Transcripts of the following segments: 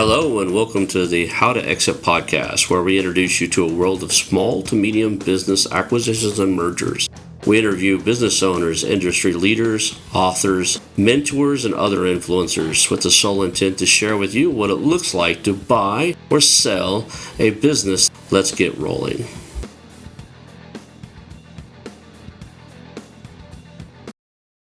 Hello, and welcome to the How to Exit podcast, where we introduce you to a world of small to medium business acquisitions and mergers. We interview business owners, industry leaders, authors, mentors, and other influencers with the sole intent to share with you what it looks like to buy or sell a business. Let's get rolling.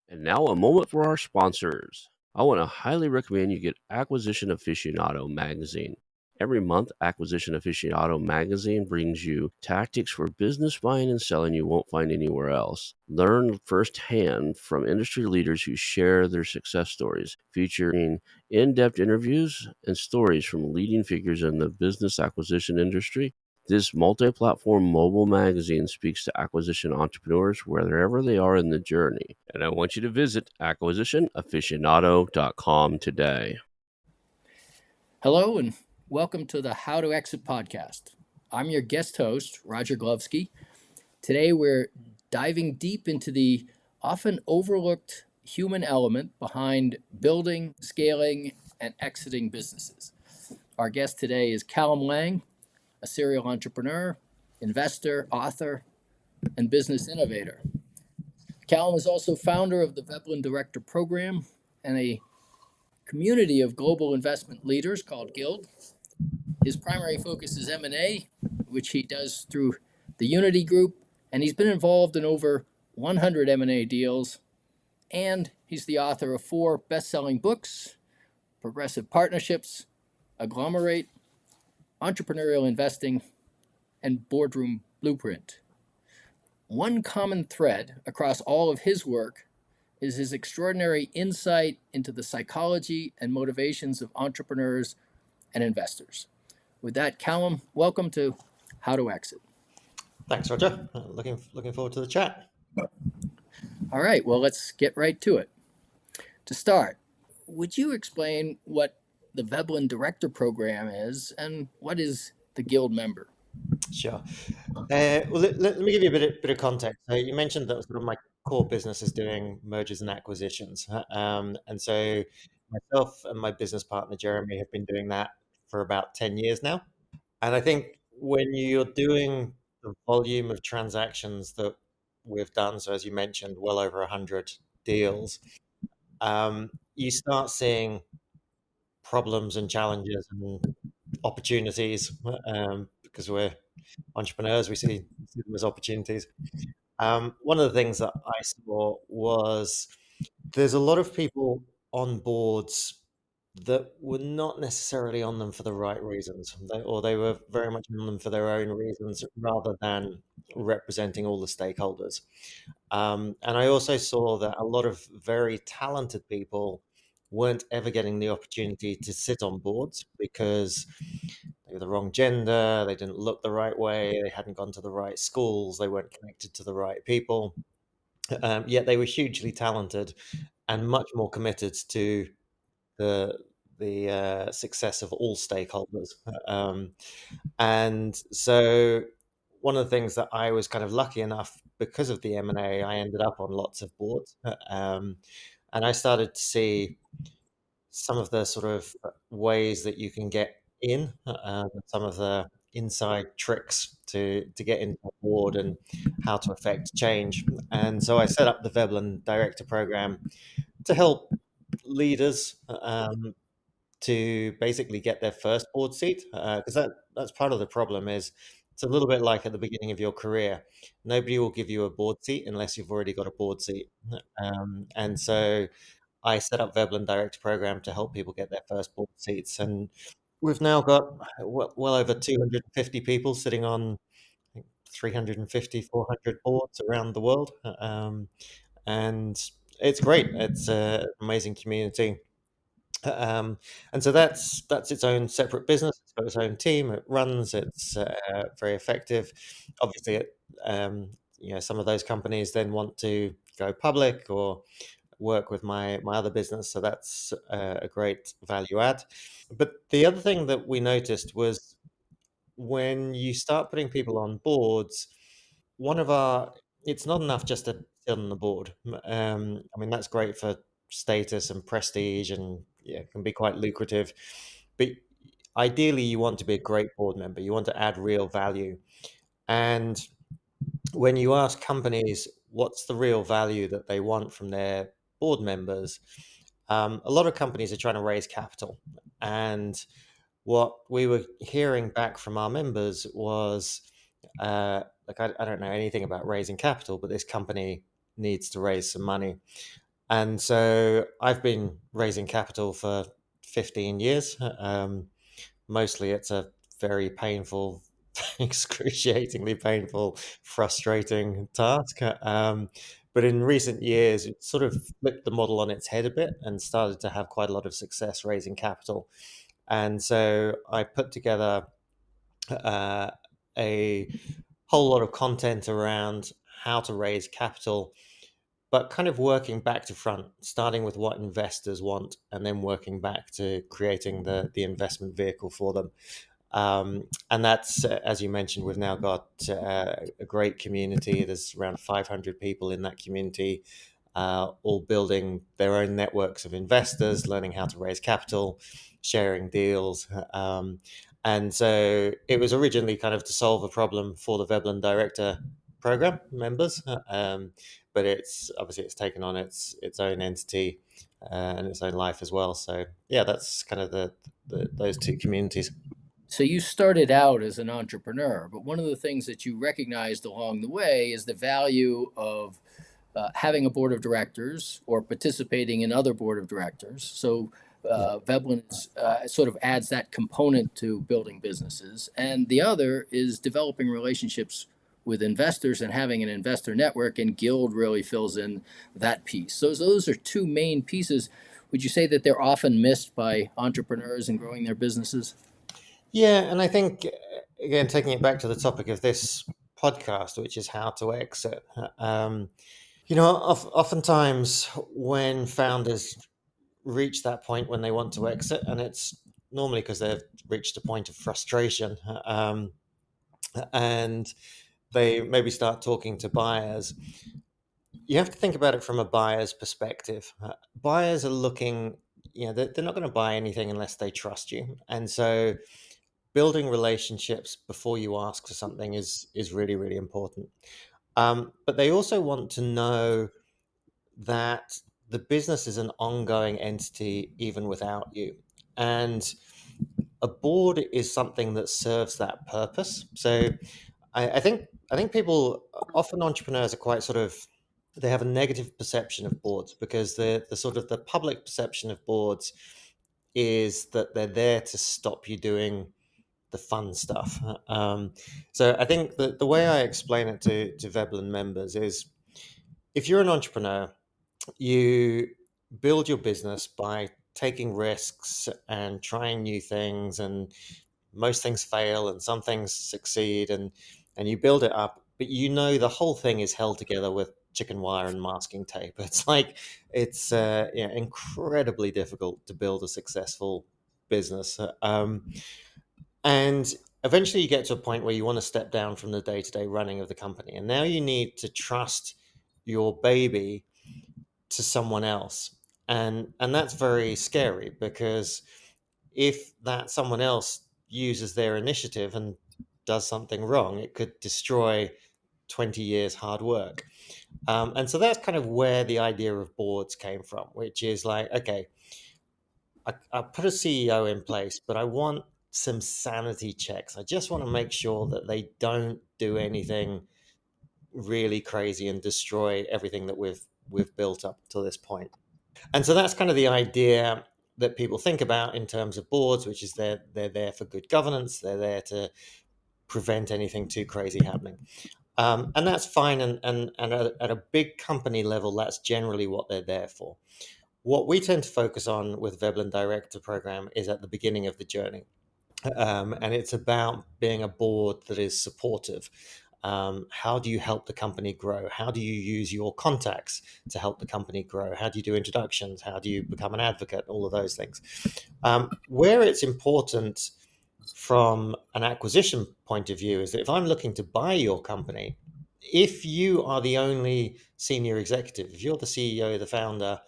And now a moment for our sponsors. I want to highly recommend you get Acquisition Aficionado magazine. Every month, Acquisition Aficionado magazine brings you tactics for business buying and selling you won't find anywhere else. Learn firsthand from industry leaders who share their success stories, featuring in-depth interviews and stories from leading figures in the business acquisition industry. This multi-platform mobile magazine speaks to acquisition entrepreneurs wherever they are in the journey. And I want you to visit acquisitionaficionado.com today. Hello and welcome to the How to Exit podcast. I'm your guest host, Roger Glovsky. Today we're diving deep into the often overlooked human element behind building, scaling, and exiting businesses. Our guest today is Callum Laing, a serial entrepreneur, investor, author, and business innovator. Callum is also founder of the Veblen Director Program and a community of global investment leaders called Guild. His primary focus is M&A, which he does through the Unity Group, and he's been involved in over 100 M&A deals, and he's the author of 4 best-selling books: Progressive Partnerships, Agglomerate, Entrepreneurial Investing, and Boardroom Blueprint. One common thread across all of his work is his extraordinary insight into the psychology and motivations of entrepreneurs and investors. With that, Callum, welcome to How to Exit. Thanks, Roger. Looking forward to the chat. All right, well, let's get right to it. To start, would you explain what the Veblen Director Program is and what is the Guild member? Sure. Well, let me give you a bit of context. You mentioned that sort of my core business is doing mergers and acquisitions. And so myself and my business partner, Jeremy, have been doing that for about 10 years now. And I think when you're doing the volume of transactions that we've done, so as you mentioned, well over 100 deals, you start seeing problems and challenges and opportunities, because we're entrepreneurs, we see them as opportunities. One of the things that I saw was there's a lot of people on boards that were not necessarily on them for the right reasons, or they were very much on them for their own reasons rather than representing all the stakeholders. And I also saw that a lot of very talented people weren't ever getting the opportunity to sit on boards because they were the wrong gender, they didn't look the right way, they hadn't gone to the right schools, they weren't connected to the right people. Yet they were hugely talented and much more committed to the success of all stakeholders. And so one of the things that I was kind of lucky enough because of the M&A, I ended up on lots of boards. And I started to see some of the sort of ways that you can get in, some of the inside tricks to get into a board and how to affect change. And so I set up the Veblen Director Program to help leaders to basically get their first board seat, because that's part of the problem. Is it's a little bit like at the beginning of your career, nobody will give you a board seat unless you've already got a board seat. And so I set up Veblen Director Program to help people get their first board seats, and we've now got well over 250 people sitting on, I think, 350, 400 boards around the world, and it's great. It's an amazing community. And so that's its own separate business. It's got its own team. It runs. It's very effective. Obviously, some of those companies then want to go public or work with my other business. So that's a great value add. But the other thing that we noticed was when you start putting people on boards, one of our it's not enough just to sit on the board. I mean, that's great for status and prestige, and yeah, it can be quite lucrative. But ideally you want to be a great board member. You want to add real value. And when you ask companies what's the real value that they want from their board members, a lot of companies are trying to raise capital. And what we were hearing back from our members was like, I don't know anything about raising capital, but this company needs to raise some money. And so I've been raising capital for 15 years. Mostly it's a very painful, excruciatingly painful, frustrating task. But in recent years, it sort of flipped the model on its head a bit and started to have quite a lot of success raising capital. And so I put together uh, a whole lot of content around how to raise capital, but kind of working back to front, starting with what investors want and then working back to creating the investment vehicle for them. And that's, as you mentioned, we've now got a great community. There's around 500 people in that community, all building their own networks of investors, learning how to raise capital, sharing deals. And so it was originally kind of to solve a problem for the Veblen Director Program members, but it's taken on its own entity and its own life as well. So yeah, that's kind of those two communities. So you started out as an entrepreneur, but one of the things that you recognized along the way is the value of having a board of directors or participating in other board of directors. So Yeah. Veblen sort of adds that component to building businesses. And the other is developing relationships with investors and having an investor network, and Guild really fills in that piece. So those are two main pieces. Would you say that they're often missed by entrepreneurs in growing their businesses? Yeah, and I think again, taking it back to the topic of this podcast, which is how to exit. Oftentimes when founders reach that point when they want to exit, and it's normally because they've reached a point of frustration, and they maybe start talking to buyers. You have to think about it from a buyer's perspective. Buyers are looking, they're not going to buy anything unless they trust you, and so building relationships before you ask for something is really, really important. But they also want to know that the business is an ongoing entity even without you, and a board is something that serves that purpose. So I think people, often entrepreneurs, are quite sort of, they have a negative perception of boards because the sort of the public perception of boards is that they're there to stop you doing the fun stuff. So I think the way I explain it to Veblen members is, if you're an entrepreneur, you build your business by taking risks and trying new things, and most things fail and some things succeed, and you build it up, but the whole thing is held together with chicken wire and masking tape. It's like it's incredibly difficult to build a successful business. And eventually you get to a point where you want to step down from the day-to-day running of the company. And now you need to trust your baby to someone else. And that's very scary, because if that someone else uses their initiative and does something wrong, it could destroy 20 years hard work. And so that's kind of where the idea of boards came from, which is like, okay, I put a CEO in place, but I want some sanity checks. I just want to make sure that they don't do anything really crazy and destroy everything that we've built up to this point. And so that's kind of the idea that people think about in terms of boards, which is they're there for good governance. They're there to prevent anything too crazy happening. And that's fine. And at a big company level, that's generally what they're there for. What we tend to focus on with Veblen Director Program is at the beginning of the journey. And it's about being a board that is supportive. How do you help the company grow? How do you use your contacts to help the company grow? How do you do introductions? How do you become an advocate? All of those things. Where it's important from an acquisition point of view is that if I'm looking to buy your company, if you are the only senior executive, if you're the CEO, the founder,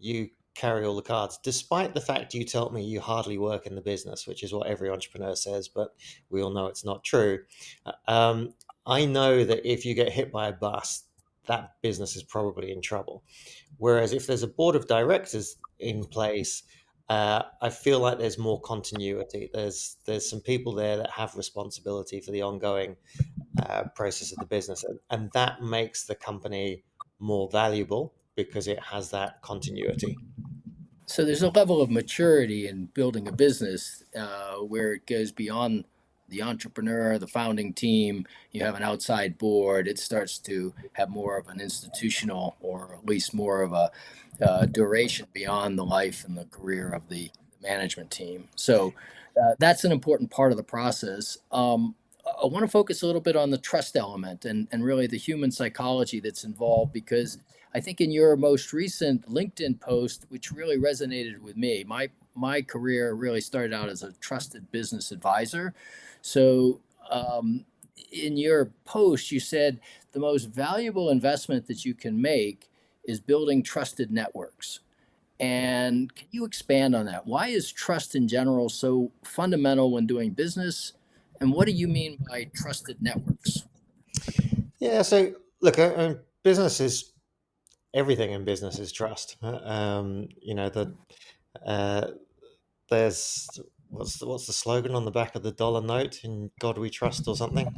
you carry all the cards, despite the fact you told me you hardly work in the business, which is what every entrepreneur says, but we all know it's not true. Um, I know that if you get hit by a bus, that business is probably in trouble. Whereas if there's a board of directors in place, I feel like there's more continuity. There's some people there that have responsibility for the ongoing process of the business, and that makes the company more valuable because it has that continuity. So there's a level of maturity in building a business where it goes beyond the entrepreneur, the founding team. You have an outside board. It starts to have more of an institutional, or at least more of a duration beyond the life and the career of the management team. So that's an important part of the process. I want to focus a little bit on the trust element and really the human psychology that's involved, because I think in your most recent LinkedIn post, which really resonated with me, my career really started out as a trusted business advisor. So in your post, you said the most valuable investment that you can make is building trusted networks. And can you expand on that? Why is trust in general so fundamental when doing business? And what do you mean by trusted networks? Yeah. So look, business is everything in business is trust. Uh, there's what's the slogan on the back of the dollar note? In God we trust, or something.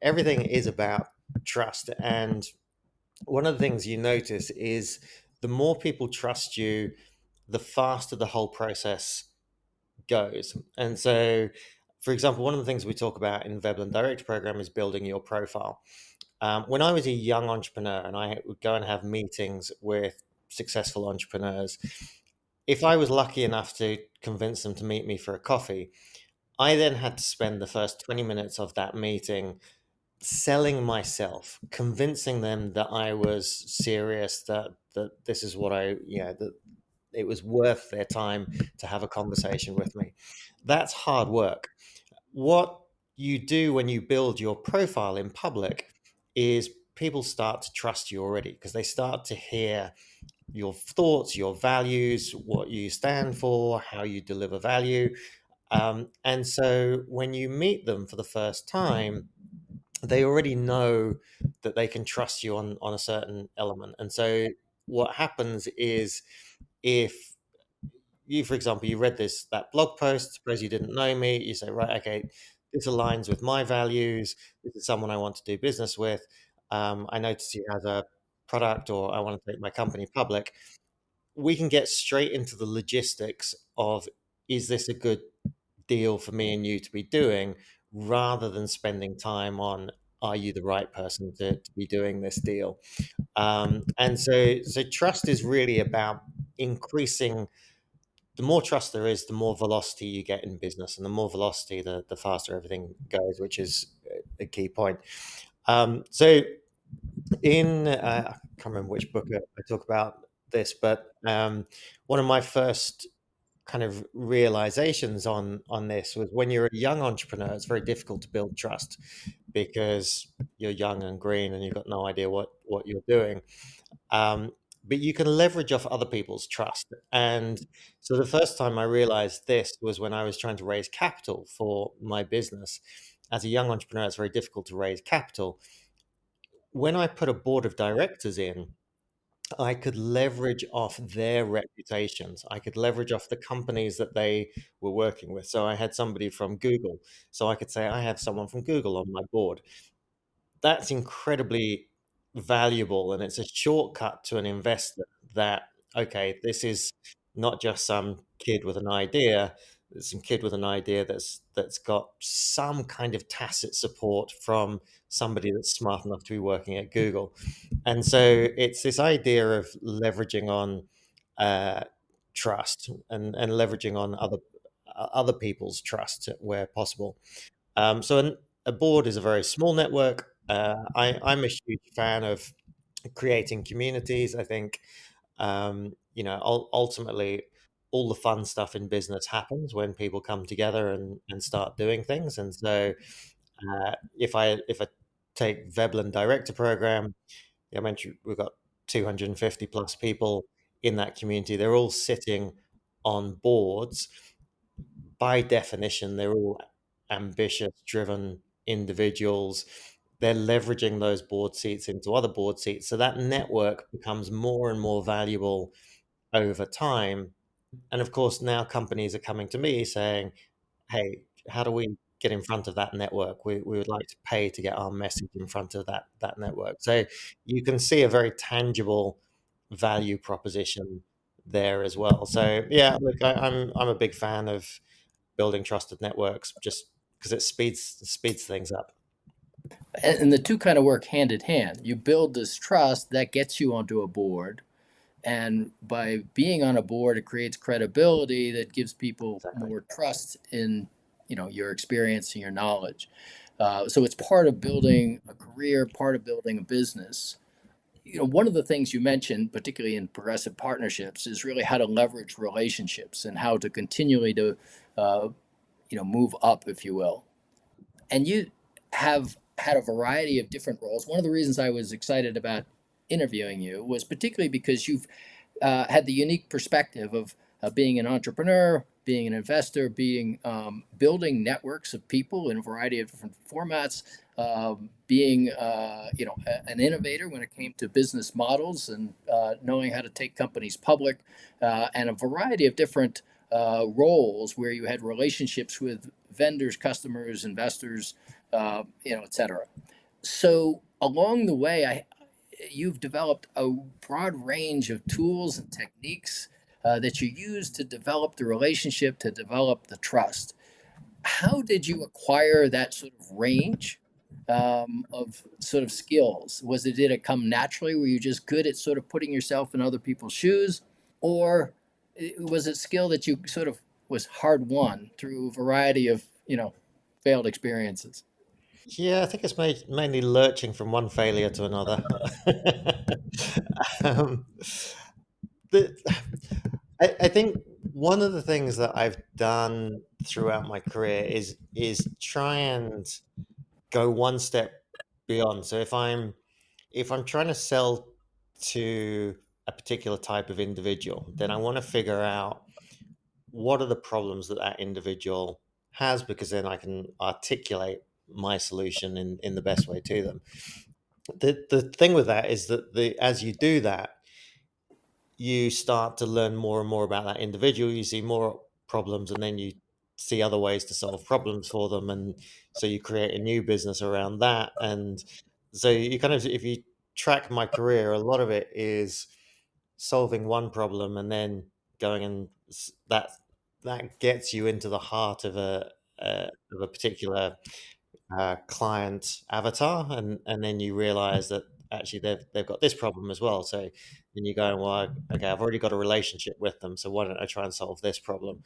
Everything is about trust, and one of the things you notice is the more people trust you, the faster the whole process goes. And so, for example, one of the things we talk about in Veblen Director Program is building your profile. When I was a young entrepreneur and I would go and have meetings with successful entrepreneurs, if I was lucky enough to convince them to meet me for a coffee, I then had to spend the first 20 minutes of that meeting selling myself, convincing them that I was serious, that this is what that it was worth their time to have a conversation with me. That's hard work. What you do when you build your profile in public is people start to trust you already because they start to hear your thoughts, your values, what you stand for, how you deliver value. And so when you meet them for the first time, they already know that they can trust you on a certain element. And so what happens is if you, for example, you read that blog post, suppose you didn't know me, you say, right, okay, this aligns with my values. This is someone I want to do business with. I notice he has a product, or I want to take my company public. We can get straight into the logistics of, is this a good deal for me and you to be doing, rather than spending time on, are you the right person to be doing this deal? And so trust is really about increasing. The more trust there is, the more velocity you get in business, and the more velocity, the faster everything goes, which is a key point. So I can't remember which book I talk about this, but one of my first kind of realizations on this was, when you're a young entrepreneur, it's very difficult to build trust because you're young and green and you've got no idea what you're doing. Um, but you can leverage off other people's trust. And so the first time I realized this was when I was trying to raise capital for my business. As a young entrepreneur, it's very difficult to raise capital. When I put a board of directors in, I could leverage off their reputations. I could leverage off the companies that they were working with. So I had somebody from Google. So I could say, I have someone from Google on my board. That's incredibly valuable, and it's a shortcut to an investor that, okay, this is not just some kid with an idea. There's some kid with an idea that's got some kind of tacit support from somebody that's smart enough to be working at Google. And so it's this idea of leveraging on uh, trust, and leveraging on other people's trust where possible. A board is a very small network. I'm a huge fan of creating communities. I think, ultimately, all the fun stuff in business happens when people come together and start doing things. And so, if I take Veblen Director Program, I mentioned we've got 250 plus people in that community. They're all sitting on boards. By definition, they're all ambitious, driven individuals. They're leveraging those board seats into other board seats. So that network becomes more and more valuable over time. And of course, now companies are coming to me saying, hey, how do we get in front of that network? We would like to pay to get our message in front of that network. So you can see a very tangible value proposition there as well. So yeah, look, I'm a big fan of building trusted networks just because it speeds things up. And the two kind of work hand in hand. You build this trust that gets you onto a board, and by being on a board, it creates credibility that gives people Exactly. more trust in your experience and your knowledge. So it's part of building a career, part of building a business. One of the things you mentioned, particularly in progressive partnerships, is really how to leverage relationships and how to continually to move up, if you will. And you have had a variety of different roles. One of the reasons I was excited about interviewing you was particularly because you've had the unique perspective of being an entrepreneur, being an investor, being building networks of people in a variety of different formats, being an innovator when it came to business models and knowing how to take companies public, and a variety of different roles where you had relationships with vendors, customers, investors, et cetera. So along the way, you've developed a broad range of tools and techniques that you use to develop the relationship, to develop the trust. How did you acquire that sort of range of sort of skills? Did it come naturally? Were you just good at sort of putting yourself in other people's shoes? Or was it skill that you sort of was hard won through a variety of, failed experiences? Yeah, I think it's mainly lurching from one failure to another. um, the, I think one of the things that I've done throughout my career is try and go one step beyond. So if I'm trying to sell to a particular type of individual, then I want to figure out what are the problems that that individual has, because then I can articulate my solution in the best way to them. The thing with that is that as you do that, you start to learn more and more about that individual. You see more problems, and then you see other ways to solve problems for them, and so you create a new business around that. And so you kind of, if you track my career, a lot of it is solving one problem and then going and that gets you into the heart of a particular client avatar, and then you realize that actually they've got this problem as well. So then you're going, well, okay, I've already got a relationship with them, so why don't I try and solve this problem?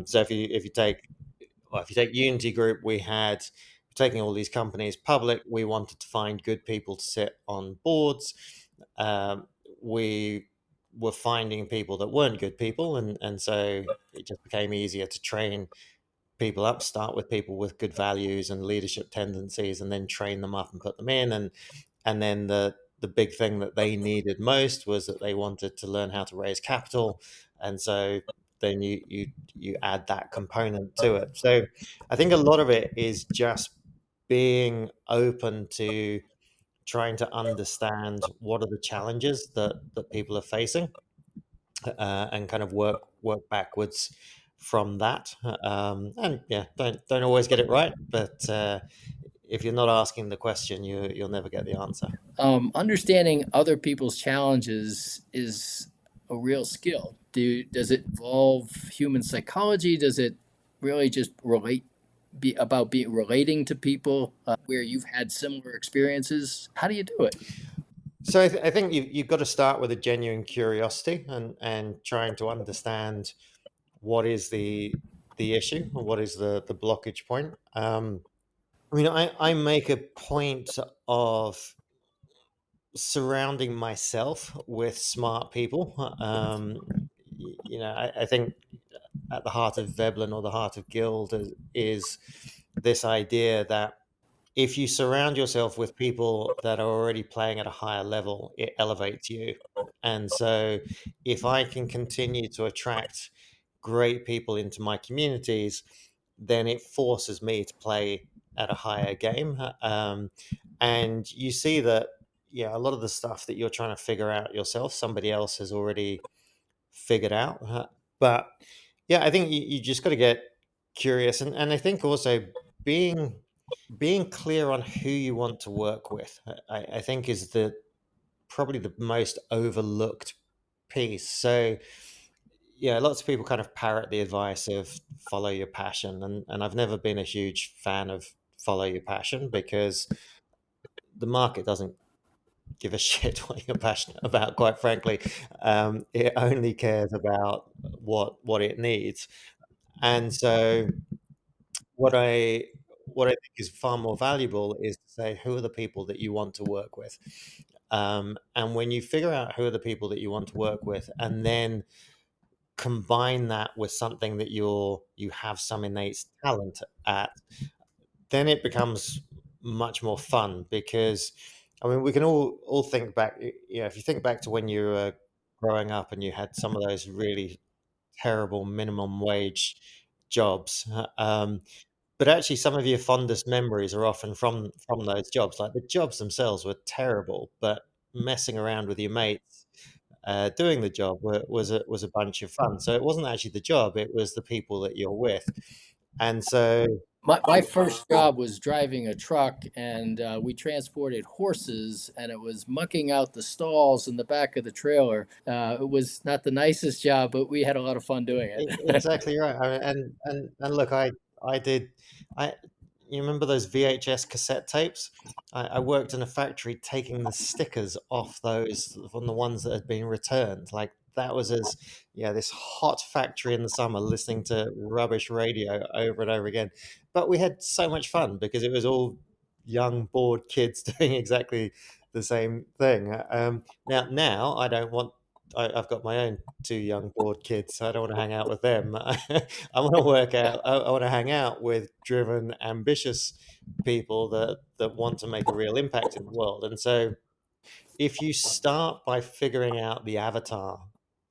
So if you take Unity Group, we had taking all these companies public. We wanted to find good people to sit on boards. We were finding people that weren't good people, and so it just became easier to train people up, start with people with good values and leadership tendencies, and then train them up and put them in. And then the big thing that they needed most was that they wanted to learn how to raise capital, and so then you add that component to it. So I think a lot of it is just being open to trying to understand what are the challenges that people are facing, and kind of work backwards from that. And yeah, don't always get it right, but if you're not asking the question, you'll never get the answer. Understanding other people's challenges is a real skill. Does it involve human psychology? Does it really just be about relating to people where you've had similar experiences? How do you do it? So I think you've got to start with a genuine curiosity, and trying to understand what is the issue, or what is the blockage point. I mean, I make a point of surrounding myself with smart people. I think at the heart of Veblen, or the heart of Guild, is this idea that if you surround yourself with people that are already playing at a higher level, it elevates you. And so, if I can continue to attract great people into my communities, then it forces me to play at a higher game. And you see that, yeah, a lot of the stuff that you're trying to figure out yourself, somebody else has already figured out. But yeah, I think you just got to get curious, and I think also being being clear on who you want to work with, I think is the probably the most overlooked piece. So yeah, lots of people kind of parrot the advice of follow your passion, and I've never been a huge fan of follow your passion because the market doesn't give a shit what you're passionate about. Quite frankly, it only cares about what it needs, and so what I what I think is far more valuable is to say who are the people that you want to work with, and when you figure out who are the people that you want to work with, and then combine that with something that you have some innate talent at, then it becomes much more fun because I mean we can all think back, if you think back to when you were growing up and you had some of those really terrible minimum wage jobs, but actually some of your fondest memories are often from those jobs. Like the jobs themselves were terrible, but messing around with your mates doing the job was a bunch of fun. So it wasn't actually the job; it was the people that you're with. And so, My first job was driving a truck, and we transported horses, and it was mucking out the stalls in the back of the trailer. It was not the nicest job, but we had a lot of fun doing it. Exactly right. I mean, and look, I did I you remember those VHS cassette tapes? I worked in a factory taking the stickers off those from the ones that had been returned. Like that was as yeah, this hot factory in the summer listening to rubbish radio over and over again. But we had so much fun because it was all young, bored kids doing exactly the same thing. Now I don't want I've got my own two young bored kids, so I don't want to hang out with them. I want to work out. I want to hang out with driven, ambitious people that want to make a real impact in the world. And so, if you start by figuring out the avatar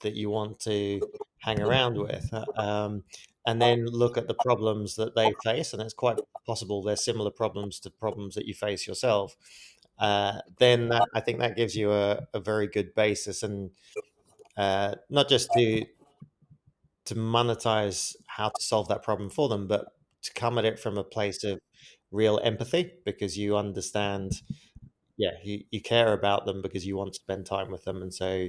that you want to hang around with, and then look at the problems that they face, and it's quite possible they're similar problems to problems that you face yourself. Then I think that gives you a very good basis and not just to monetize how to solve that problem for them, but to come at it from a place of real empathy because you understand, yeah, you care about them because you want to spend time with them, and so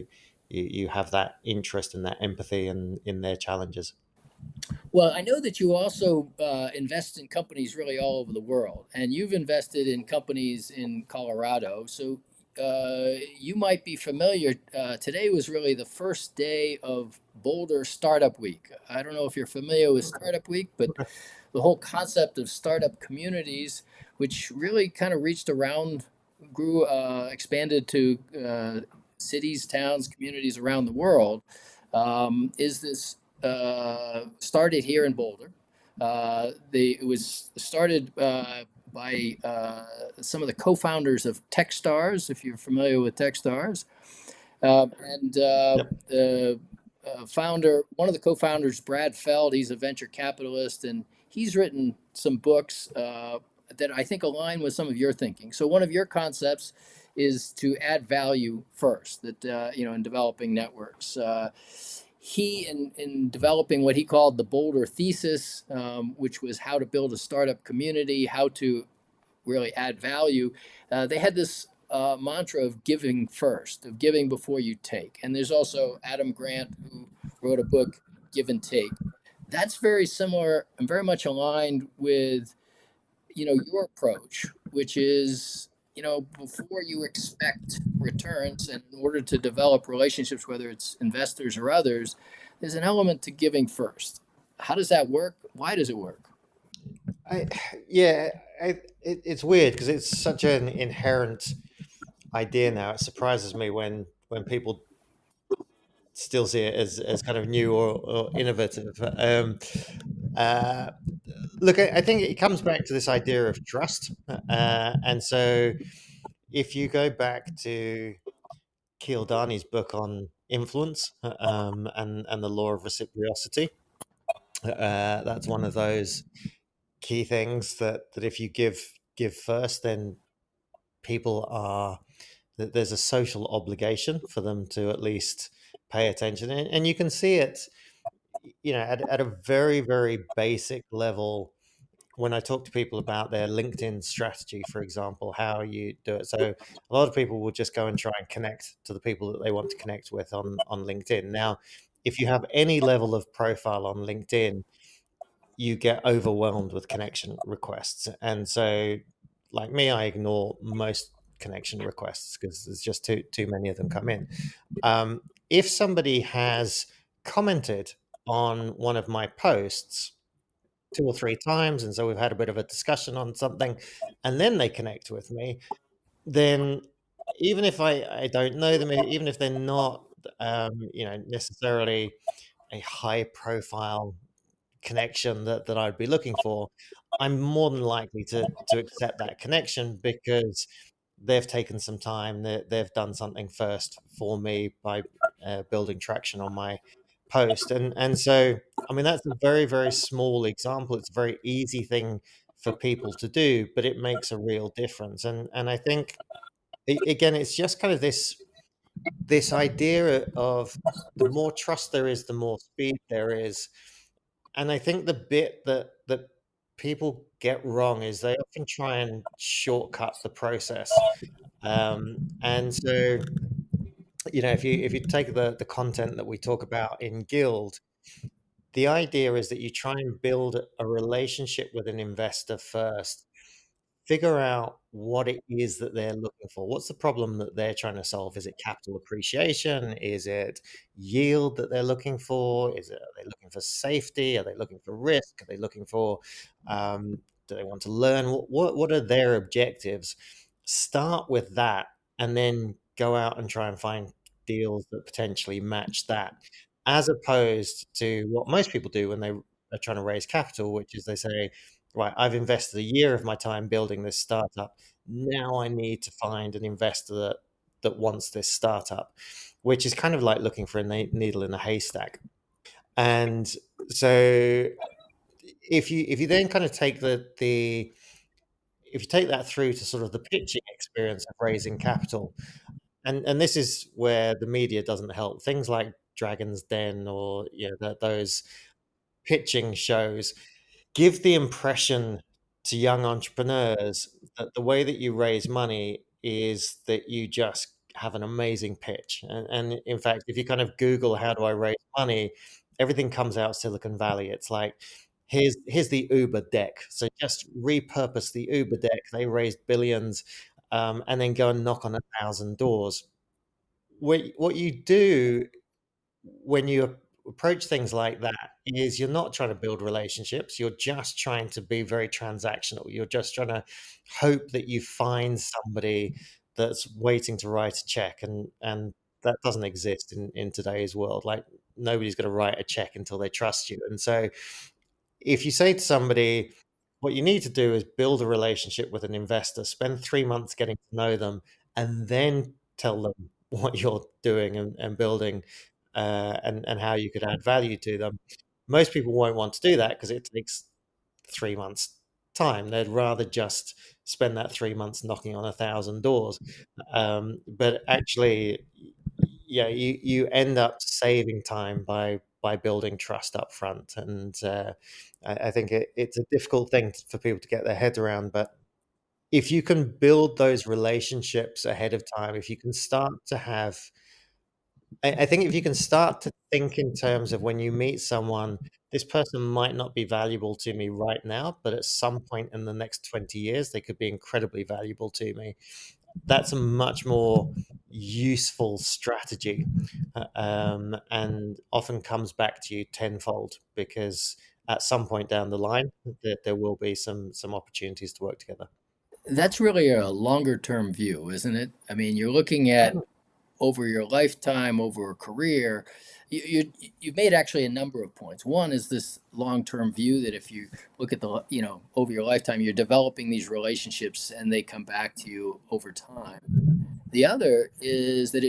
you have that interest and that empathy in their challenges. Well, I know that you also invest in companies really all over the world, and you've invested in companies in Colorado. So you might be familiar. Today was really the first day of Boulder Startup Week. I don't know if you're familiar with Startup Week, but the whole concept of startup communities, which really kind of reached around, grew, expanded to cities, towns, communities around the world, is this started here in Boulder. It was started by some of the co-founders of TechStars, if you're familiar with TechStars, and Yep. the founder, one of the co-founders, Brad Feld, he's a venture capitalist, and he's written some books that I think align with some of your thinking. So one of your concepts is to add value first. That in developing networks. He in developing what he called the Boulder thesis, which was how to build a startup community, how to really add value. They had this mantra of giving first, of giving before you take. And there's also Adam Grant, who wrote a book, Give and Take. That's very similar and very much aligned with your approach, which is before you expect returns, and in order to develop relationships, whether it's investors or others, there's an element to giving first. How does that work? Why does it work? I, yeah, it's weird because it's such an inherent idea now. It surprises me when people still see it as kind of new or innovative. Uh, Look, I think it comes back to this idea of trust. And so if you go back to Cialdini's book on influence, and the law of reciprocity, that's one of those key things that if you give first, then people are that there's a social obligation for them to at least pay attention, and you can see it, at a very, very basic level when I talk to people about their LinkedIn strategy, for example, how you do it. So a lot of people will just go and try and connect to the people that they want to connect with on LinkedIn. Now, if you have any level of profile on LinkedIn, you get overwhelmed with connection requests. And so, like me, I ignore most connection requests because there's just too many of them come in. If somebody has commented on one of my posts 2 or 3 times, and so we've had a bit of a discussion on something, and then they connect with me, then even if I don't know them, even if they're not, necessarily a high profile connection that I'd be looking for, I'm more than likely to accept that connection because they've taken some time, they've done something first for me by building traction on my post, and so I mean that's a very, very small example. It's a very easy thing for people to do, but it makes a real difference. And I think again, it's just kind of this idea of the more trust there is, the more speed there is. And I think the bit that people get wrong is they often try and shortcut the process. And so, if you take the content that we talk about in Guild, the idea is that you try and build a relationship with an investor first. Figure out what it is that they're looking for. What's the problem that they're trying to solve? Is it capital appreciation? Is it yield that they're looking for? Are they looking for safety? Are they looking for risk? Are they looking for, do they want to learn? What are their objectives? Start with that and then go out and try and find deals that potentially match that, as opposed to what most people do when they are trying to raise capital, which is they say, right, I've invested a year of my time building this startup. Now I need to find an investor that wants this startup, which is kind of like looking for a needle in a haystack. And so if you then kind of take the if you take that through to sort of the pitching experience of raising capital, and this is where the media doesn't help. Things like Dragon's Den, or those pitching shows give the impression to young entrepreneurs that the way that you raise money is that you just have an amazing pitch. And in fact, if you kind of Google how do I raise money, everything comes out Silicon Valley. It's like, here's the Uber deck. So just repurpose the Uber deck. They raised billions, and then go and knock on 1,000 doors. What you do when you approach things like that is you're not trying to build relationships. You're just trying to be very transactional. You're just trying to hope that you find somebody that's waiting to write a check, and that doesn't exist in today's world. Like, nobody's going to write a check until they trust you. And so if you say to somebody, what you need to do is build a relationship with an investor, spend 3 months getting to know them, and then tell them what you're doing and building, and how you could add value to them. Most people won't want to do that because it takes 3 months time. They'd rather just spend that 3 months knocking on 1,000 doors. But actually, yeah, you end up saving time by building trust up front. And I think it's a difficult thing for people to get their head around. But if you can build those relationships ahead of time, if you can start to have, I think if you can start to think in terms of, when you meet someone, this person might not be valuable to me right now, but at some point in the next 20 years, they could be incredibly valuable to me. That's a much more useful strategy, and often comes back to you tenfold, because at some point down the line, there will be some opportunities to work together. That's really a longer term view, isn't it? I mean, you're looking at over your lifetime, over a career, you've made actually a number of points. One is this long-term view that if you look at the, over your lifetime, you're developing these relationships and they come back to you over time. The other is that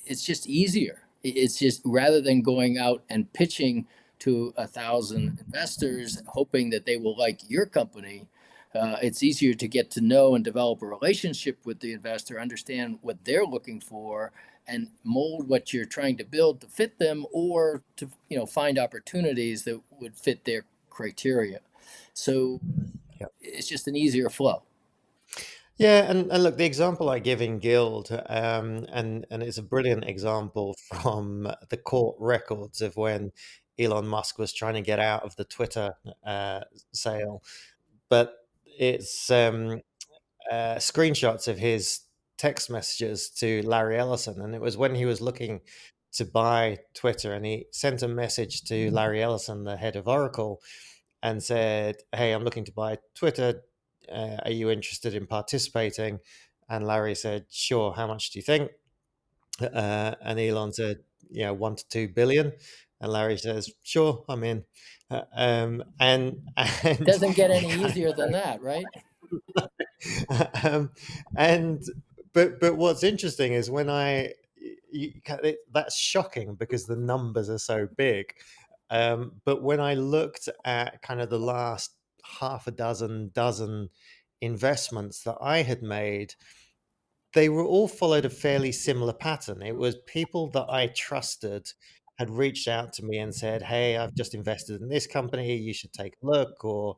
it's just easier. It's just rather than going out and pitching to 1,000 investors, hoping that they will like your company, it's easier to get to know and develop a relationship with the investor, understand what they're looking for, and mold what you're trying to build to fit them, or to find opportunities that would fit their criteria. So Yeah. it's just an easier flow. Yeah, and look, the example I give in Guild, and it's a brilliant example from the court records of when Elon Musk was trying to get out of the Twitter sale, but it's screenshots of his text messages to Larry Ellison, and it was when he was looking to buy Twitter, and he sent a message to Larry Ellison, the head of Oracle, and said, "Hey, I'm looking to buy Twitter. Are you interested in participating?" And Larry said, "Sure. How much do you think?" And Elon said, "Yeah, 1 to 2 billion." And Larry says, "Sure, I'm in." And Doesn't get you any kind easier of than that, right? um, and but what's interesting is when that's shocking because the numbers are so big. But when I looked at kind of the last half a dozen investments that I had made, they were all followed a fairly similar pattern. It was people that I trusted had reached out to me and said, "Hey, I've just invested in this company. You should take a look," or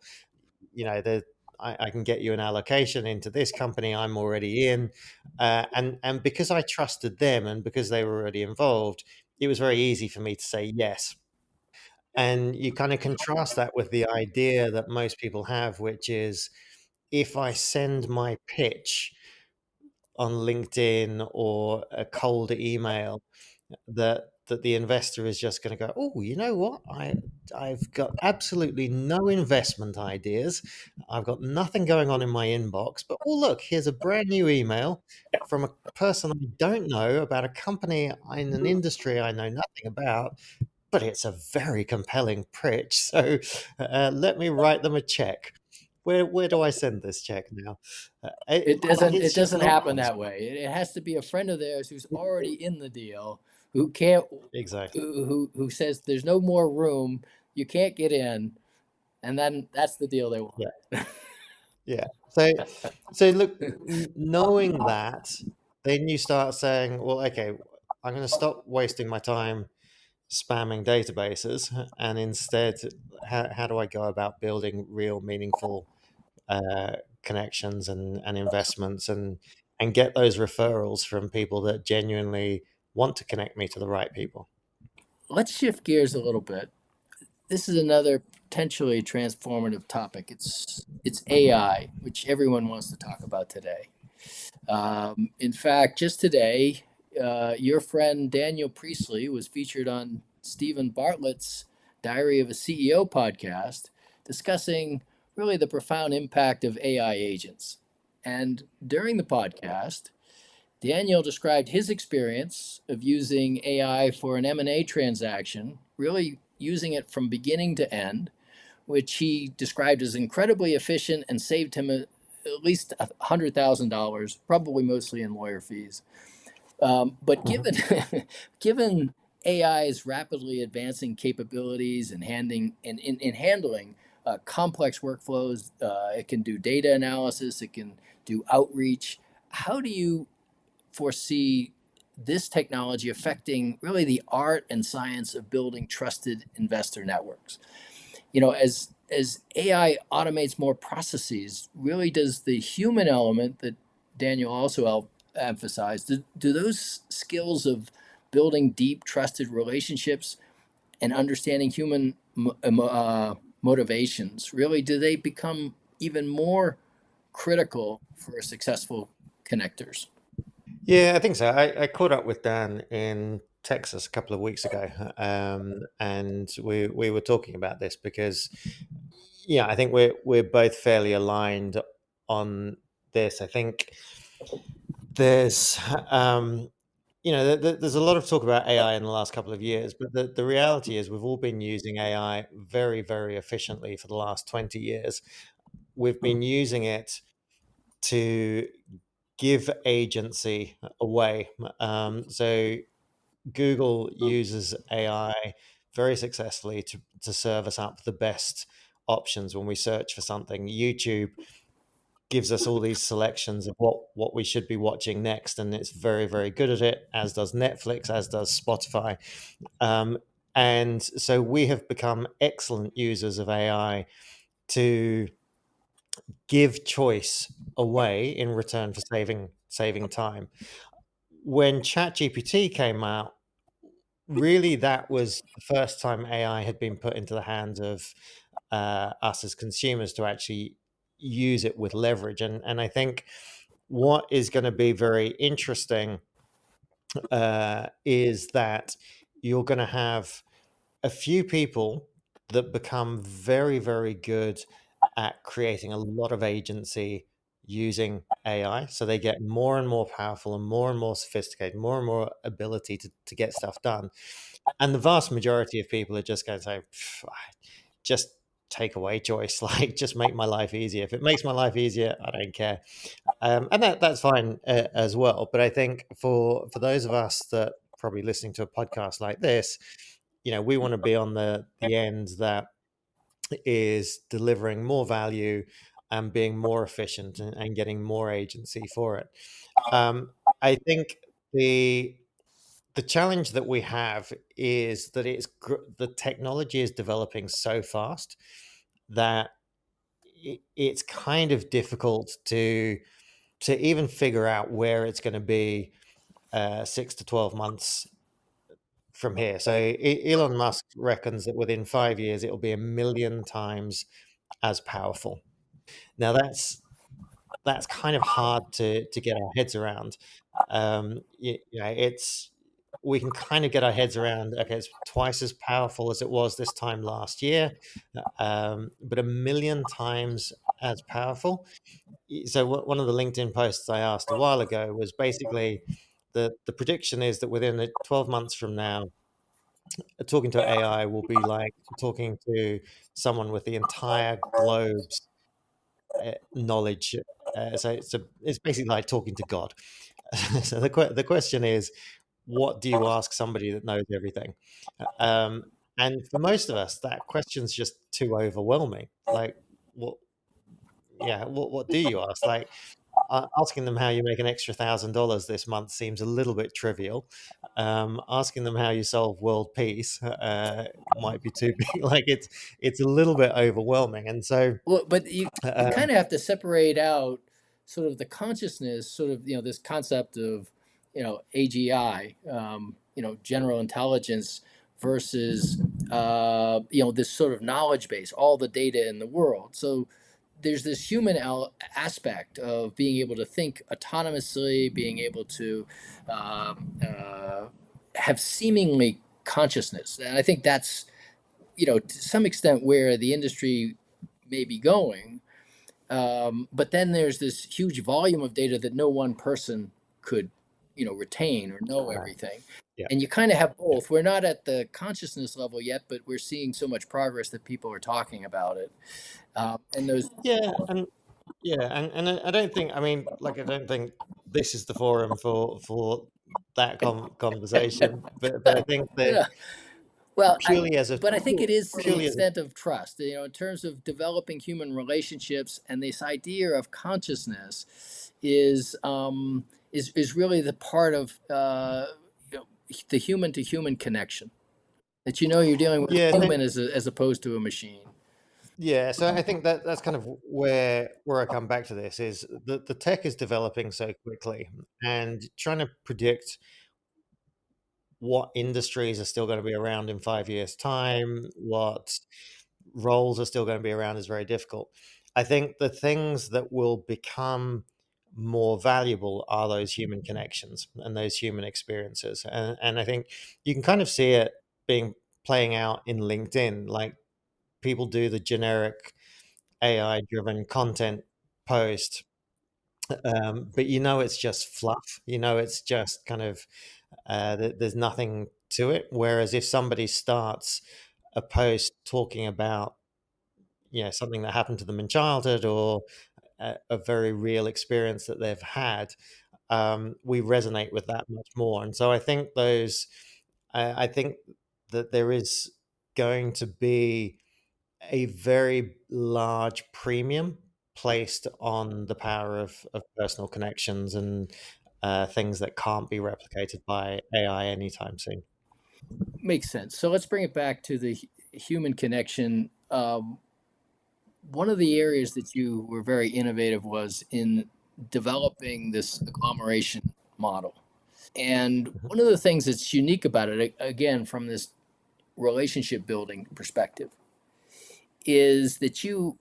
the I can get you an allocation into this company. I'm already in, and because I trusted them and because they were already involved, it was very easy for me to say yes. And you kind of contrast that with the idea that most people have, which is if I send my pitch on LinkedIn or a cold email, that the investor is just going to go, "Oh, you know what? I've got absolutely no investment ideas. I've got nothing going on in my inbox, but oh look, here's a brand new email from a person I don't know about a company in an industry I know nothing about, but it's a very compelling pitch. So let me write them a check. Where do I send this check now?" It doesn't It's it just doesn't happen nonsense. that way. It has to be a friend of theirs who's already in the deal, who can't Exactly. who says there's no more room, you can't get in, and then that's the deal they want. Yeah. Yeah. So look, knowing that, then you start saying, well, okay, I'm going to stop wasting my time spamming databases, and instead, how do I go about building real, meaningful connections and investments, and get those referrals from people that genuinely want to connect me to the right people? Let's shift gears a little bit. This is another potentially transformative topic. It's AI, which everyone wants to talk about today. In fact, just today, your friend Daniel Priestley was featured on Stephen Bartlett's Diary of a CEO podcast, discussing really the profound impact of AI agents. And during the podcast, Daniel described his experience of using AI for an M&A transaction, really using it from beginning to end, which he described as incredibly efficient and saved him at least $100,000, probably mostly in lawyer fees. But Mhm. given AI's rapidly advancing capabilities and in handling complex workflows, it can do data analysis, it can do outreach. How do you foresee this technology affecting really the art and science of building trusted investor networks? As AI automates more processes, really does the human element that Daniel also emphasized, do those skills of building deep trusted relationships and understanding human motivations, really do they become even more critical for successful connectors? Yeah, I think so. I caught up with Dan in Texas a couple of weeks ago, and we were talking about this because, yeah, I think we're both fairly aligned on this. I think there's there's a lot of talk about AI in the last couple of years, but the reality is we've all been using AI very, very efficiently for the last 20 years. We've been using it to give agency away. So Google uses AI very successfully to serve us up the best options when we search for something. YouTube gives us all these selections of what we should be watching next, and it's very, very good at it, as does Netflix, as does Spotify. um, and so we have become excellent users of AI to give choice away in return for saving time. When ChatGPT came out, really that was the first time AI had been put into the hands of us as consumers to actually use it with leverage. And I think what is going to be very interesting is that you're going to have a few people that become very, very good at creating a lot of agency using AI. So they get more and more powerful and more sophisticated, more and more ability to get stuff done. And the vast majority of people are just going to say, just take away choice, like just make my life easier. If it makes my life easier, I don't care. And that's fine as well. But I think for those of us that probably listening to a podcast like this, we want to be on the end that is delivering more value and being more efficient and getting more agency for it. I think the challenge that we have is that the technology is developing so fast that it's kind of difficult to even figure out where it's going to be 6 to 12 months from here. So Elon Musk reckons that within 5 years it'll be 1 million times as powerful. Now that's kind of hard to get our heads around. It's we can kind of get our heads around. Okay, it's twice as powerful as it was this time last year, but 1 million times as powerful. So one of the LinkedIn posts I asked a while ago was basically the prediction is that within 12 months from now, talking to AI will be like talking to someone with the entire globe's knowledge. So it's basically like talking to God. So the question is, what do you ask somebody that knows everything? Um, and for most of us, that question's just too overwhelming. Like, what? Yeah, what do you ask? Like, asking them how you make an extra $1,000 this month seems a little bit trivial. Asking them how you solve world peace might be too big. Like it's a little bit overwhelming, and so Well, but you um, kind of have to separate out sort of the consciousness, sort of this concept of AGI, general intelligence versus this sort of knowledge base, all the data in the world. So there's this human aspect of being able to think autonomously, being able to have seemingly consciousness, and I think that's to some extent where the industry may be going. But then there's this huge volume of data that no one person could, retain or know right, everything. yeah, And you kind of have yeah, both. We're not at the consciousness level yet, but we're seeing so much progress that people are talking about it. And those, yeah, and and I don't think. I mean, like, I don't think this is the forum for that conversation. But I think that yeah, well, purely as a but I think it is to the purely as a extent of trust, in terms of developing human relationships, and this idea of consciousness is really the part of the human to human connection. That you're dealing with yeah. a human as opposed to a machine. Yeah, so I think that's kind of where I come back to this is the tech is developing so quickly, and trying to predict what industries are still going to be around in 5 years' time, what roles are still going to be around is very difficult. I think the things that will become more valuable are those human connections and those human experiences, and I think you can kind of see it being playing out in LinkedIn, like people do the generic AI driven content post, but it's just fluff. It's just kind of There's nothing to it. Whereas if somebody starts a post talking about, something that happened to them in childhood, or a very real experience that they've had, we resonate with that much more. And so I think that there is going to be a very large premium placed on the power of personal connections, and things that can't be replicated by AI anytime soon. Makes sense. So let's bring it back to the human connection. One of the areas that you were very innovative was in developing this agglomeration model. And Mhm. one of the things that's unique about it, again, from this relationship building perspective, is that you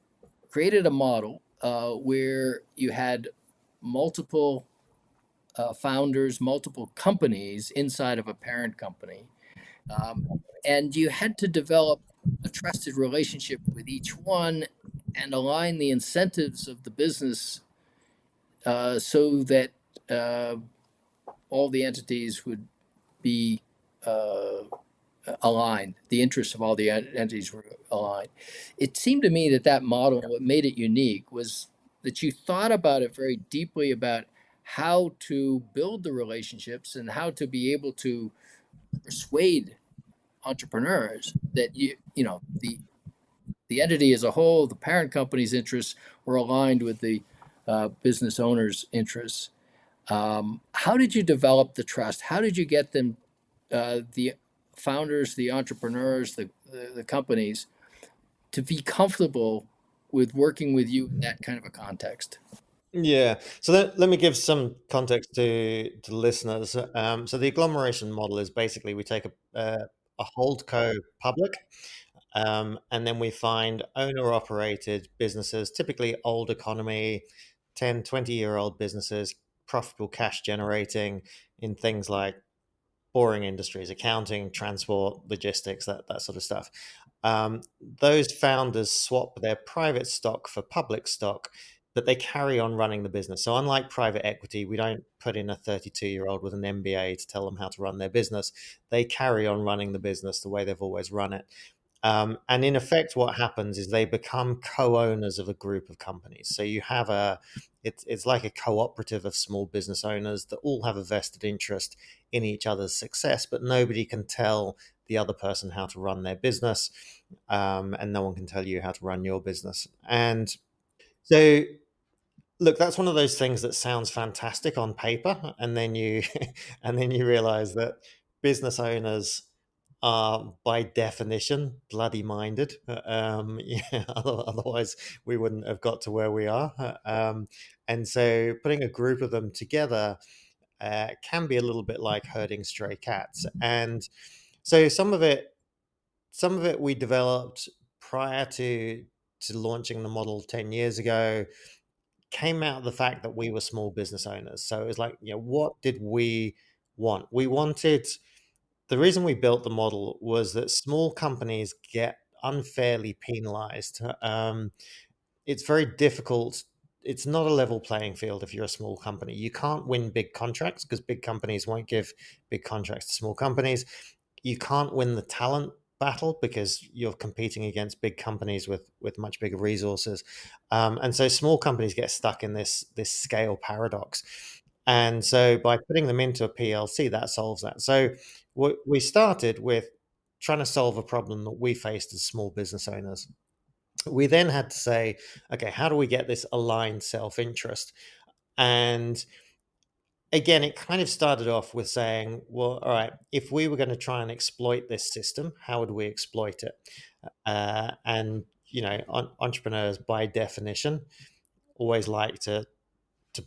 created a model where you had multiple founders, multiple companies inside of a parent company. Um, and you had to develop a trusted relationship with each one and align the incentives of the business so that uh, all the entities would be uh, aligned. The interests of all the entities were aligned. It seemed to me that that model, what made it unique, was that you thought about it very deeply about how to build the relationships and how to be able to persuade entrepreneurs that the entity as a whole, the parent company's interests were aligned with the business owner's interests. How did you develop the trust? How did you get them, the founders, the entrepreneurs, the companies, to be comfortable with working with you in that kind of a context? Yeah. So let me give some context to listeners. So the agglomeration model is basically we take a holdco public, and then we find owner operated businesses, typically old economy, 10, 20-year-old businesses, profitable, cash generating, in things like boring industries, accounting, transport, logistics, that sort of stuff. Those founders swap their private stock for public stock, but they carry on running the business. So, unlike private equity, we don't put in a 32-year-old with an MBA to tell them how to run their business. They carry on running the business the way they've always run it. And in effect, what happens is they become co-owners of a group of companies. So you have it's like a cooperative of small business owners that all have a vested interest in each other's success, but nobody can tell the other person how to run their business, and no one can tell you how to run your business. And so, look, that's one of those things that sounds fantastic on paper, and then you and then you realize that business owners are by definition bloody minded. Yeah, otherwise we wouldn't have got to where we are. And so putting a group of them together can be a little bit like herding stray cats. And so some of it we developed prior to launching the model 10 years ago, came out of the fact that we were small business owners. So it was like, what did we want? We wanted The reason we built the model was that small companies get unfairly penalized. It's very difficult. It's not a level playing field if you're a small company. You can't win big contracts because big companies won't give big contracts to small companies. You can't win the talent battle because you're competing against big companies with much bigger resources, and so small companies get stuck in this scale paradox. And so by putting them into a PLC, that solves that. So we started with trying to solve a problem that we faced as small business owners. We then had to say, okay, how do we get this aligned self interest? And again, it kind of started off with saying, well, all right, if we were going to try and exploit this system, how would we exploit it? And entrepreneurs by definition always like to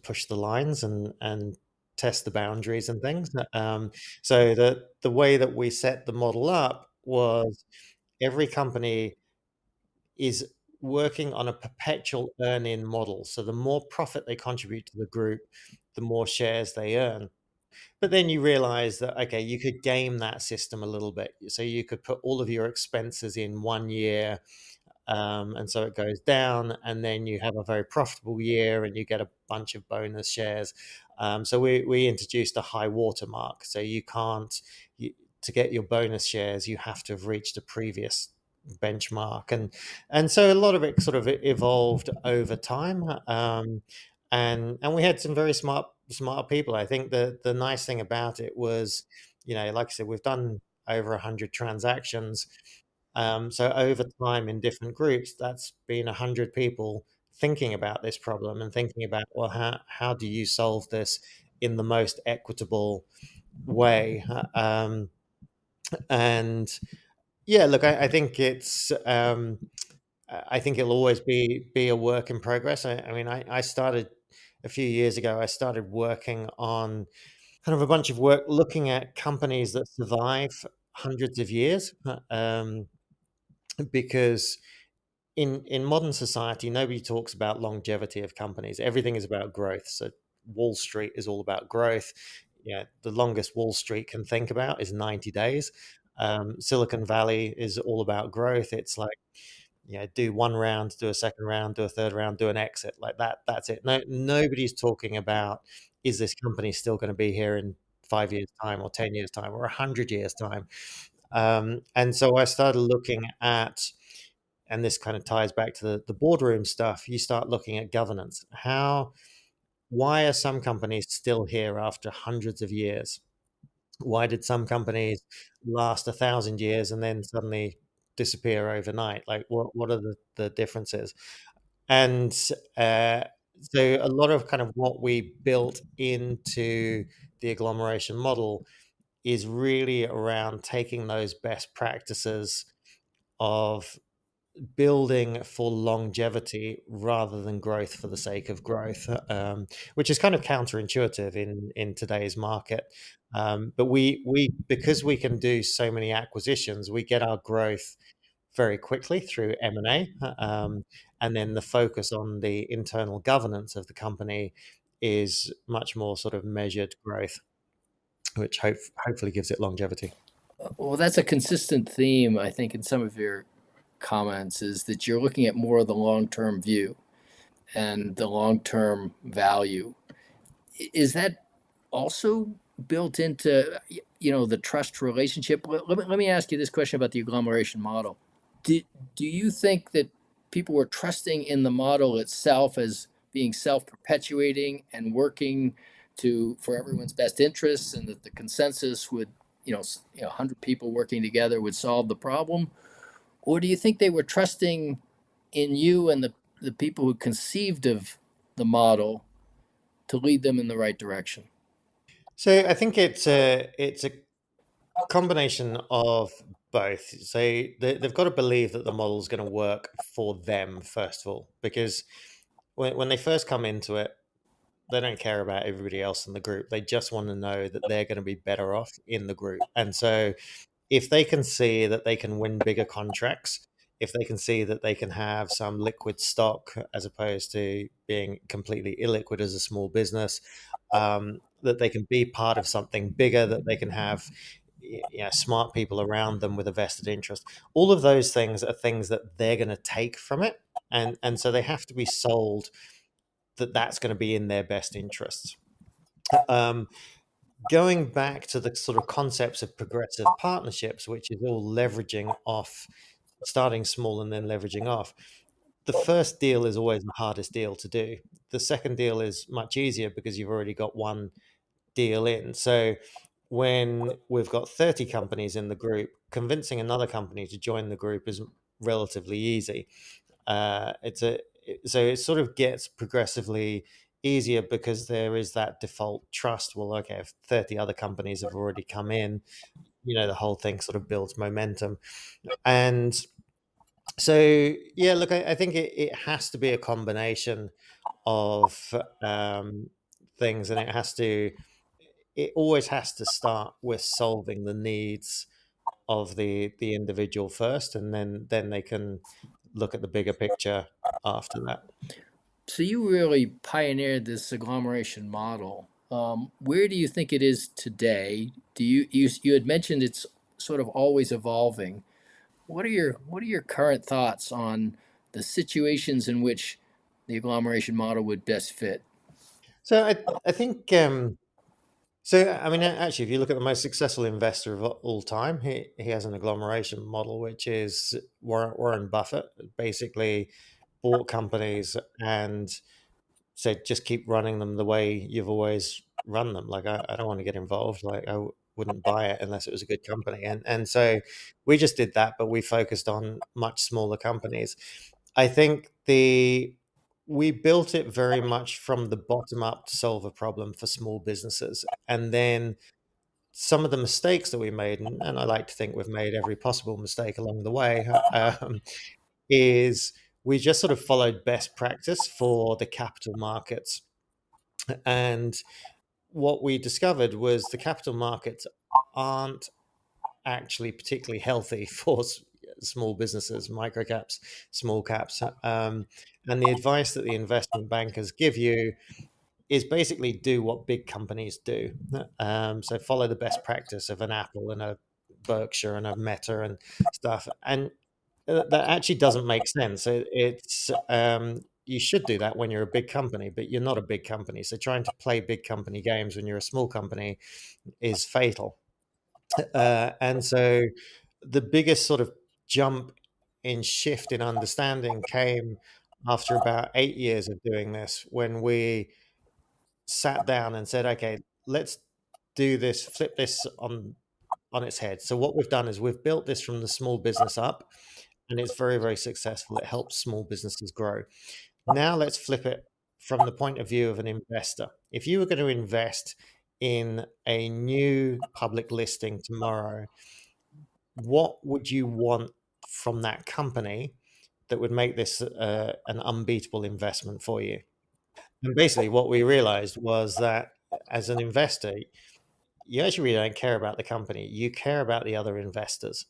push the lines and test the boundaries and things. So the way that we set the model up was every company is working on a perpetual earn-in model. So the more profit they contribute to the group, the more shares they earn. But then you realize that, okay, you could game that system a little bit. So you could put all of your expenses in one year, and so it goes down, and then you have a very profitable year and you get a bunch of bonus shares. So we introduced a high watermark. So you can't, to get your bonus shares, you have to have reached a previous benchmark, and so a lot of it sort of evolved over time, and we had some very smart people. I think the nice thing about it was, like I said, we've done over 100 transactions. So over time in different groups, that's been 100 people thinking about this problem and thinking about, well, how do you solve this in the most equitable way? And yeah, look, I think I think it'll always be a work in progress. I mean, I started a few years ago. I started working on kind of a bunch of work looking at companies that survive hundreds of years, because in modern society, nobody talks about longevity of companies. Everything is about growth. So Wall Street is all about growth. Yeah, the longest Wall Street can think about is 90 days. Silicon Valley is all about growth. It's like, do one round, do a second round, do a third round, do an exit, like that. That's it. No, nobody's talking about, is this company still going to be here in 5 years' time, or 10 years' time, or 100 years' time? And so I started looking at, and this kind of ties back to the boardroom stuff. You start looking at governance. Why are some companies still here after hundreds of years? Why did some companies last 1,000 years and then suddenly disappear overnight? Like, what are the differences? And uh, so a lot of kind of what we built into the agglomeration model is really around taking those best practices of building for longevity rather than growth for the sake of growth, which is kind of counterintuitive in today's market. But we because we can do so many acquisitions, we get our growth very quickly through M&A, and then the focus on the internal governance of the company is much more sort of measured growth, which hopefully gives it longevity. Well, that's a consistent theme, I think, in some of your comments is that you're looking at more of the long term view and the long term value. Is that also built into the trust relationship? Let me ask you this question about the agglomeration model. Do you think that people were trusting in the model itself as being self-perpetuating and working for everyone's best interests, and that the consensus would, 100 people working together would solve the problem? Or do you think they were trusting in you and the people who conceived of the model to lead them in the right direction? So I think it's a combination of both. So they've got to believe that the model is going to work for them first of all, because when they first come into it, they don't care about everybody else in the group. They just want to know that they're going to be better off in the group. And so if they can see that they can win bigger contracts, if they can see that they can have some liquid stock as opposed to being completely illiquid as a small business, that they can be part of something bigger, that they can have smart people around them with a vested interest. All of those things are things that they're going to take from it, and so they have to be sold that that's going to be in their best interests. Um, Going back to the sort of concepts of progressive partnerships, which is all leveraging off, starting small and then leveraging off. The first deal is always the hardest deal to do. The second deal is much easier because you've already got one deal in. So when we've got 30 companies in the group, convincing another company to join the group is relatively easy. It's a So it sort of gets progressively easier because there is that default trust. Well, okay, if 30 other companies have already come in, the whole thing sort of builds momentum. And so, yeah, look, I think it has to be a combination of things, and it always has to start with solving the needs of the individual first, and then they can look at the bigger picture after that. So you really pioneered this agglomeration model. Where do you think it is today? You had mentioned it's sort of always evolving. What are your current thoughts on the situations in which the agglomeration model would best fit? So I think I mean, actually, if you look at the most successful investor of all time, he has an agglomeration model, which is Warren Buffett basically bought companies and said, just keep running them the way you've always run them. Like, I don't want to get involved. Like, wouldn't buy it unless it was a good company. And so we just did that, but we focused on much smaller companies. I think we built it very much from the bottom up to solve a problem for small businesses. And then some of the mistakes that we made, and I like to think we've made every possible mistake along the way, is we just sort of followed best practice for the capital markets. And what we discovered was the capital markets aren't actually particularly healthy for small businesses, micro caps, small caps. And the advice that the investment bankers give you is basically do what big companies do. So follow the best practice of an Apple and a Berkshire and a Meta and stuff. And that actually doesn't make sense. It's you should do that when you're a big company, but you're not a big company. So trying to play big company games when you're a small company is fatal. And so the biggest sort of jump in shift in understanding came after about 8 years of doing this, when we sat down and said, okay, let's do this, flip this on its head. So what we've done is we've built this from the small business up, and it's very, very successful. It helps small businesses grow. Now let's flip it from the point of view of an investor. If you were going to invest in a new public listing tomorrow, what would you want from that company that would make this an unbeatable investment for you? And basically, what we realized was that as an investor, you actually really don't care about the company, you care about the other investors.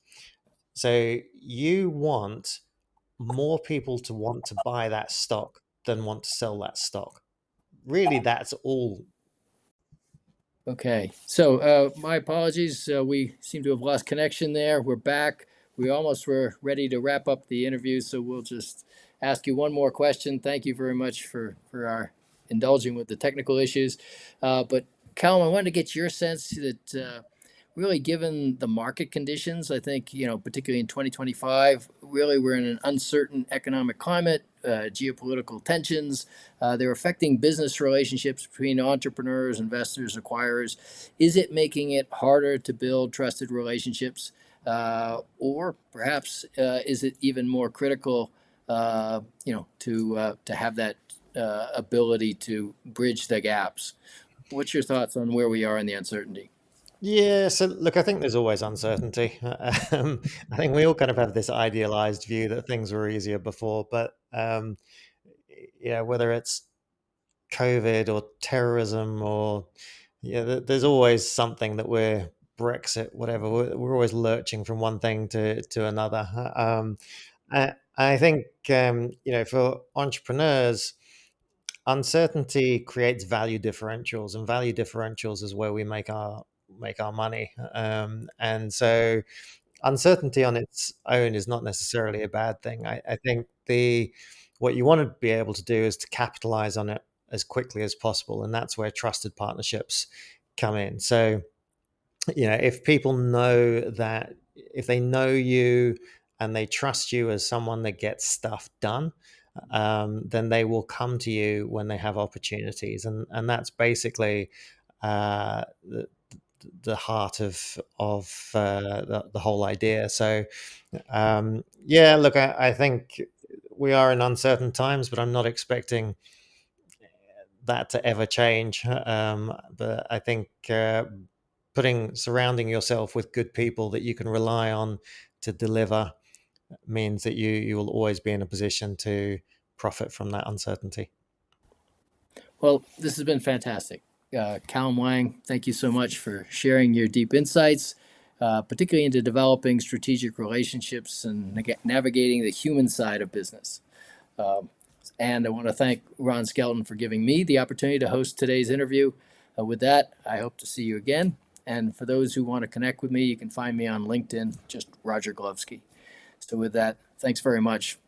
So you want more people to want to buy that stock than want to sell that stock. Really, that's all. Okay, so my apologies. We seem to have lost connection there. We're back. We almost were ready to wrap up the interview, so we'll just ask you one more question. Thank you very much for our indulging with the technical issues. But Callum, I wanted to get your sense that really, given the market conditions, I think, particularly in 2025, really we're in an uncertain economic climate, geopolitical tensions. They're affecting business relationships between entrepreneurs, investors, acquirers. Is it making it harder to build trusted relationships? Or perhaps is it even more critical, to have that ability to bridge the gaps? What's your thoughts on where we are in the uncertainty? Yeah, so look, I think there's always uncertainty. I think we all kind of have this idealized view that things were easier before, but yeah, whether it's COVID or terrorism or yeah, there's always something that we're Brexit, whatever. We're always lurching from one thing to another. I think for entrepreneurs, uncertainty creates value differentials, and value differentials is where we make our money. And so uncertainty on its own is not necessarily a bad thing. I think the what you want to be able to do is to capitalize on it as quickly as possible, and that's where trusted partnerships come in. So if people know that, if they know you and they trust you as someone that gets stuff done, then they will come to you when they have opportunities, and that's basically the heart of the whole idea. So yeah, look, I think we are in uncertain times, but I'm not expecting that to ever change. But I think surrounding yourself with good people that you can rely on to deliver means that you will always be in a position to profit from that uncertainty. Well, this has been fantastic. Callum Laing, thank you so much for sharing your deep insights, particularly into developing strategic relationships and navigating the human side of business. Um, and I want to thank Ron Skelton for giving me the opportunity to host today's interview. With that, I hope to see you again. And for those who want to connect with me, you can find me on LinkedIn, just Roger Glovsky. So with that, thanks very much.